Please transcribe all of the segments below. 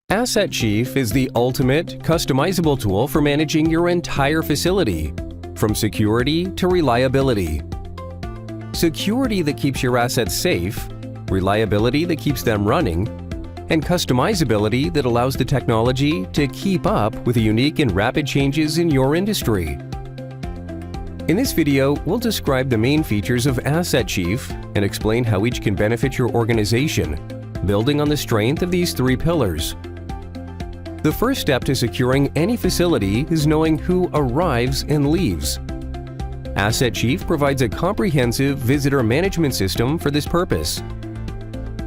AssetChief is the ultimate customizable tool for managing your entire facility, from security to reliability. Security that keeps your assets safe, reliability that keeps them running, and customizability that allows the technology to keep up with the unique and rapid changes in your industry. In this video, we'll describe the main features of AssetChief and explain how each can benefit your organization, building on the strength of these three pillars. The first step to securing any facility is knowing who arrives and leaves. AssetChief provides a comprehensive visitor management system for this purpose.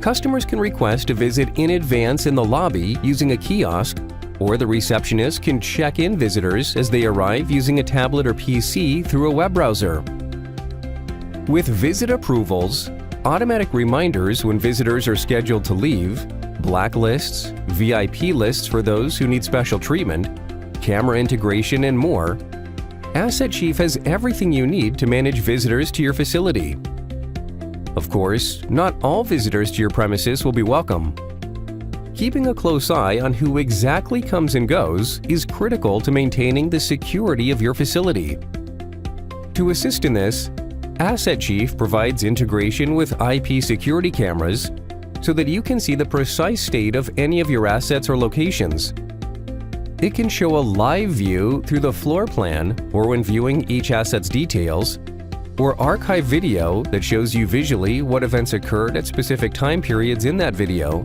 Customers can request a visit in advance in the lobby using a kiosk, or the receptionist can check in visitors as they arrive using a tablet or PC through a web browser. With visit approvals, automatic reminders when visitors are scheduled to leave, blacklists, VIP lists for those who need special treatment, camera integration, and more, AssetChief has everything you need to manage visitors to your facility. Of course, not all visitors to your premises will be welcome. Keeping a close eye on who exactly comes and goes is critical to maintaining the security of your facility. To assist in this, AssetChief provides integration with IP security cameras so that you can see the precise state of any of your assets or locations. It can show a live view through the floor plan or when viewing each asset's details, or archive video that shows you visually what events occurred at specific time periods in that video,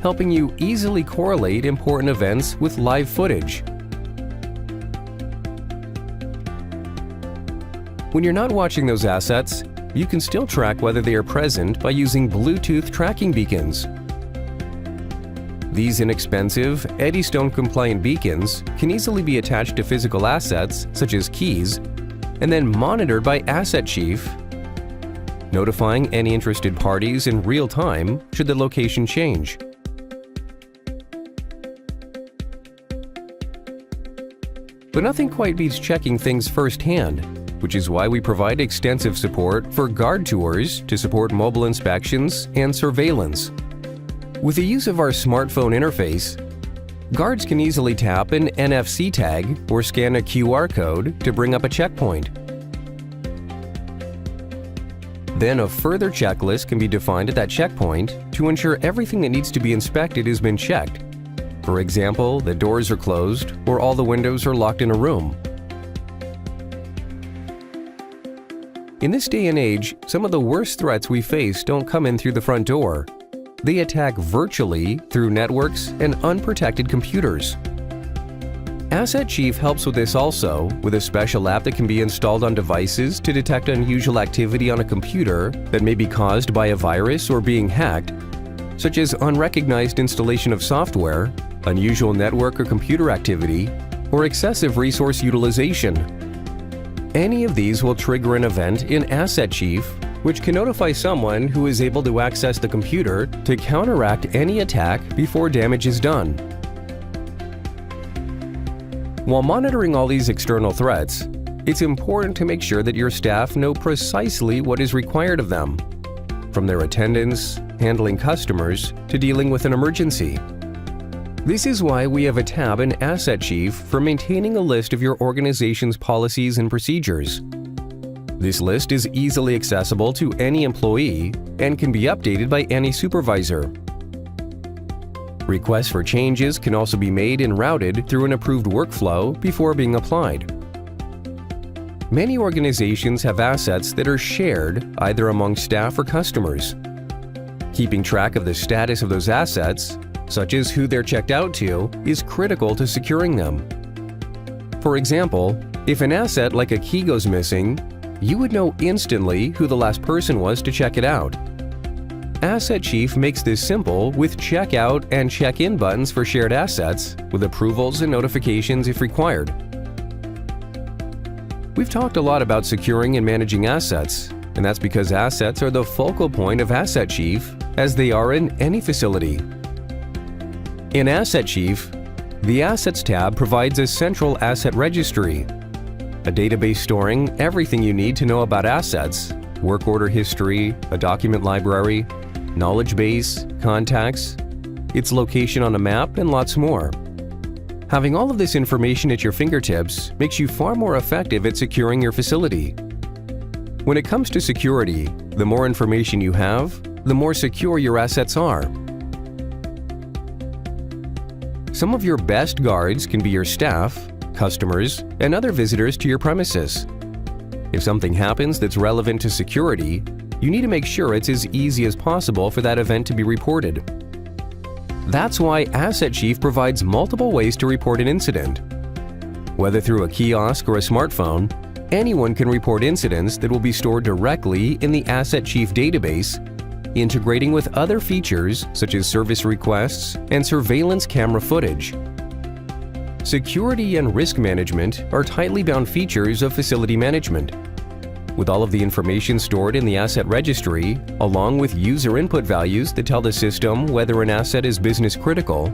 helping you easily correlate important events with live footage. When you're not watching those assets, you can still track whether they are present by using Bluetooth tracking beacons. These inexpensive, Eddystone-compliant beacons can easily be attached to physical assets, such as keys, and then monitored by AssetChief, notifying any interested parties in real time should the location change. But nothing quite beats checking things firsthand, which is why we provide extensive support for guard tours to support mobile inspections and surveillance. With the use of our smartphone interface, guards can easily tap an NFC tag or scan a QR code to bring up a checkpoint. Then a further checklist can be defined at that checkpoint to ensure everything that needs to be inspected has been checked. For example, the doors are closed or all the windows are locked in a room. In this day and age, some of the worst threats we face don't come in through the front door. They attack virtually through networks and unprotected computers. AssetChief helps with this also, with a special app that can be installed on devices to detect unusual activity on a computer that may be caused by a virus or being hacked, such as unrecognized installation of software, unusual network or computer activity, or excessive resource utilization. Any of these will trigger an event in AssetChief, which can notify someone who is able to access the computer to counteract any attack before damage is done. While monitoring all these external threats, it's important to make sure that your staff know precisely what is required of them, from their attendance, handling customers, to dealing with an emergency. This is why we have a tab in AssetChief for maintaining a list of your organization's policies and procedures. This list is easily accessible to any employee and can be updated by any supervisor. Requests for changes can also be made and routed through an approved workflow before being applied. Many organizations have assets that are shared either among staff or customers. Keeping track of the status of those assets, such as who they're checked out to, is critical to securing them. For example, if an asset like a key goes missing, you would know instantly who the last person was to check it out. AssetChief makes this simple with check-out and check-in buttons for shared assets, with approvals and notifications if required. We've talked a lot about securing and managing assets, and that's because assets are the focal point of AssetChief, as they are in any facility. In AssetChief, the Assets tab provides a central asset registry, a database storing everything you need to know about assets, work order history, a document library, knowledge base, contacts, its location on a map, and lots more. Having all of this information at your fingertips makes you far more effective at securing your facility. When it comes to security, the more information you have, the more secure your assets are. Some of your best guards can be your staff, customers, and other visitors to your premises. If something happens that's relevant to security, you need to make sure it's as easy as possible for that event to be reported. That's why AssetChief provides multiple ways to report an incident. Whether through a kiosk or a smartphone, anyone can report incidents that will be stored directly in the AssetChief database, integrating with other features such as service requests and surveillance camera footage. Security and risk management are tightly bound features of facility management. With all of the information stored in the asset registry, along with user input values that tell the system whether an asset is business critical,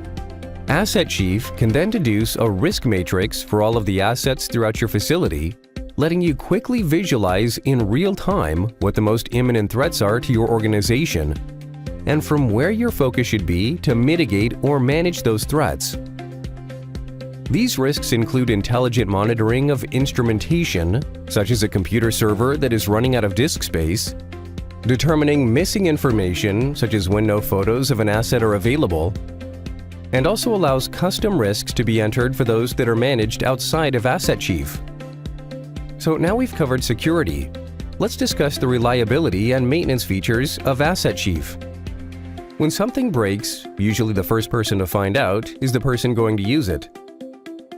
AssetChief can then deduce a risk matrix for all of the assets throughout your facility, letting you quickly visualize in real time what the most imminent threats are to your organization, and from where your focus should be to mitigate or manage those threats. These risks include intelligent monitoring of instrumentation, such as a computer server that is running out of disk space, determining missing information, such as when no photos of an asset are available, and also allows custom risks to be entered for those that are managed outside of AssetChief. So now we've covered security. Let's discuss the reliability and maintenance features of AssetChief. When something breaks, usually the first person to find out is the person going to use it.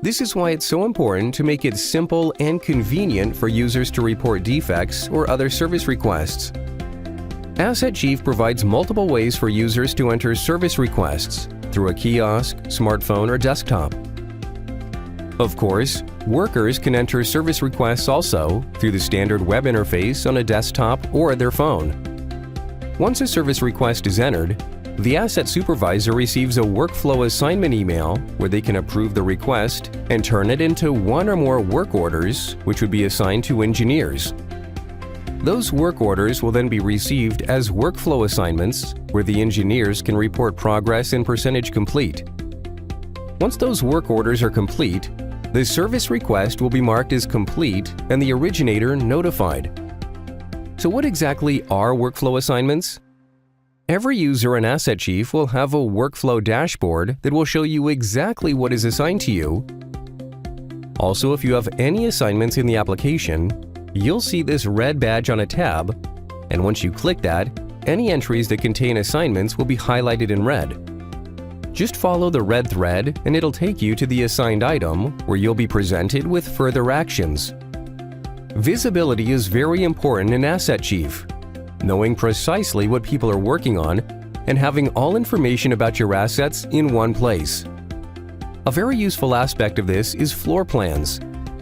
This is why it's so important to make it simple and convenient for users to report defects or other service requests. AssetChief provides multiple ways for users to enter service requests through a kiosk, smartphone, or desktop. Of course, workers can enter service requests also through the standard web interface on a desktop or their phone. Once a service request is entered, the asset supervisor receives a workflow assignment email where they can approve the request and turn it into one or more work orders, which would be assigned to engineers. Those work orders will then be received as workflow assignments where the engineers can report progress and percentage complete. Once those work orders are complete, the service request will be marked as complete and the originator notified. So what exactly are workflow assignments? Every user in AssetChief will have a workflow dashboard that will show you exactly what is assigned to you. Also, if you have any assignments in the application, you'll see this red badge on a tab, and once you click that, any entries that contain assignments will be highlighted in red. Just follow the red thread and it'll take you to the assigned item where you'll be presented with further actions. Visibility is very important in AssetChief. Knowing precisely what people are working on and having all information about your assets in one place. A very useful aspect of this is floor plans.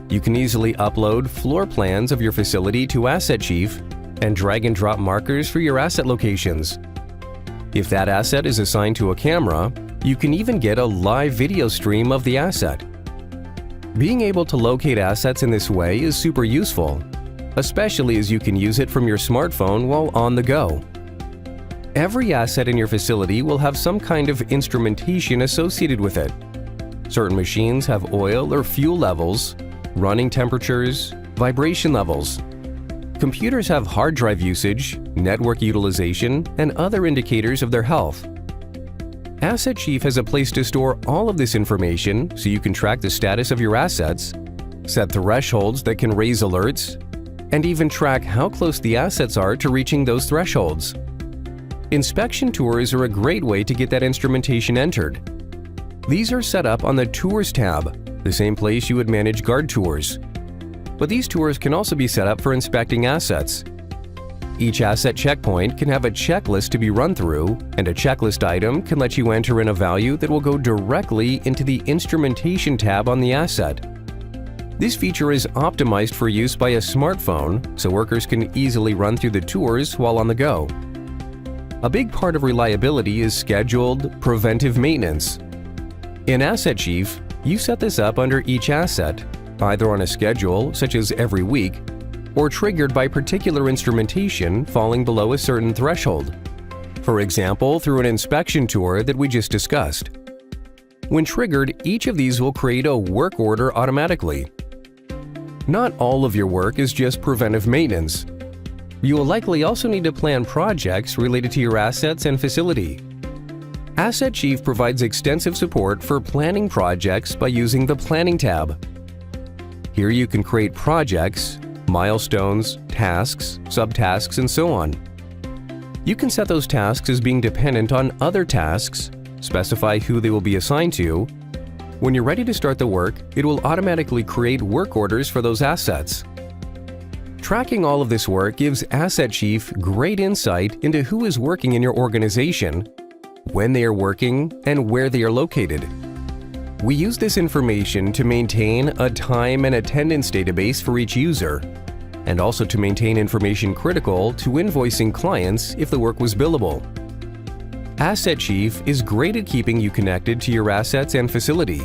You can easily upload floor plans of your facility to AssetChief and drag and drop markers for your asset locations. If that asset is assigned to a camera, you can even get a live video stream of the asset. Being able to locate assets in this way is super useful, especially as you can use it from your smartphone while on the go. Every asset in your facility will have some kind of instrumentation associated with it. Certain machines have oil or fuel levels, running temperatures, vibration levels. Computers have hard drive usage, network utilization, and other indicators of their health. AssetChief has a place to store all of this information so you can track the status of your assets, set thresholds that can raise alerts, and even track how close the assets are to reaching those thresholds. Inspection tours are a great way to get that instrumentation entered. These are set up on the Tours tab, the same place you would manage guard tours. But these tours can also be set up for inspecting assets. Each asset checkpoint can have a checklist to be run through, and a checklist item can let you enter in a value that will go directly into the Instrumentation tab on the asset. This feature is optimized for use by a smartphone, so workers can easily run through the tours while on the go. A big part of reliability is scheduled, preventive maintenance. In AssetChief, you set this up under each asset, either on a schedule, such as every week, or triggered by particular instrumentation falling below a certain threshold. for example through an inspection tour that we just discussed. When triggered, each of these will create a work order automatically. Not all of your work is just preventive maintenance. You will likely also need to plan projects related to your assets and facility. AssetChief provides extensive support for planning projects by using the Planning tab. Here you can create projects, milestones, tasks, subtasks, and so on. You can set those tasks as being dependent on other tasks, specify who they will be assigned to. When you're ready to start the work, it will automatically create work orders for those assets. Tracking all of this work gives AssetChief great insight into who is working in your organization, when they are working, and where they are located. We use this information to maintain a time and attendance database for each user, and also to maintain information critical to invoicing clients if the work was billable. AssetChief is great at keeping you connected to your assets and facility.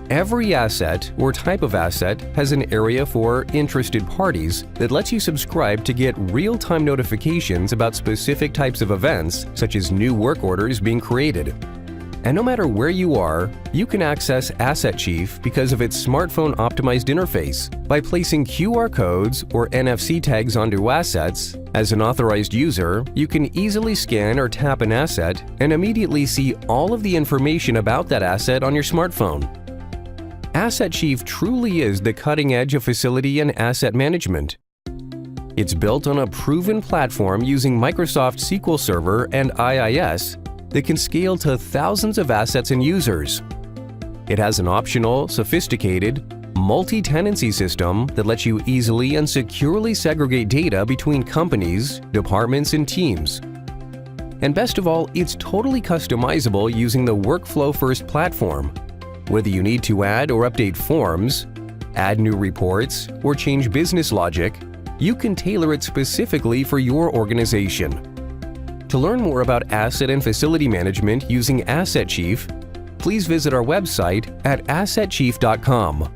Every asset or type of asset has an area for interested parties that lets you subscribe to get real-time notifications about specific types of events, such as new work orders being created. And no matter where you are, you can access AssetChief because of its smartphone-optimized interface. By placing QR codes or NFC tags onto assets, as an authorized user, you can easily scan or tap an asset and immediately see all of the information about that asset on your smartphone. AssetChief truly is the cutting edge of facility and asset management. It's built on a proven platform using Microsoft SQL Server and IIS that can scale to thousands of assets and users. It has an optional, sophisticated, multi-tenancy system that lets you easily and securely segregate data between companies, departments, and teams. And best of all, it's totally customizable using the Workflow-first platform. Whether you need to add or update forms, add new reports, or change business logic, you can tailor it specifically for your organization. To learn more about asset and facility management using AssetChief, please visit our website at assetchief.com.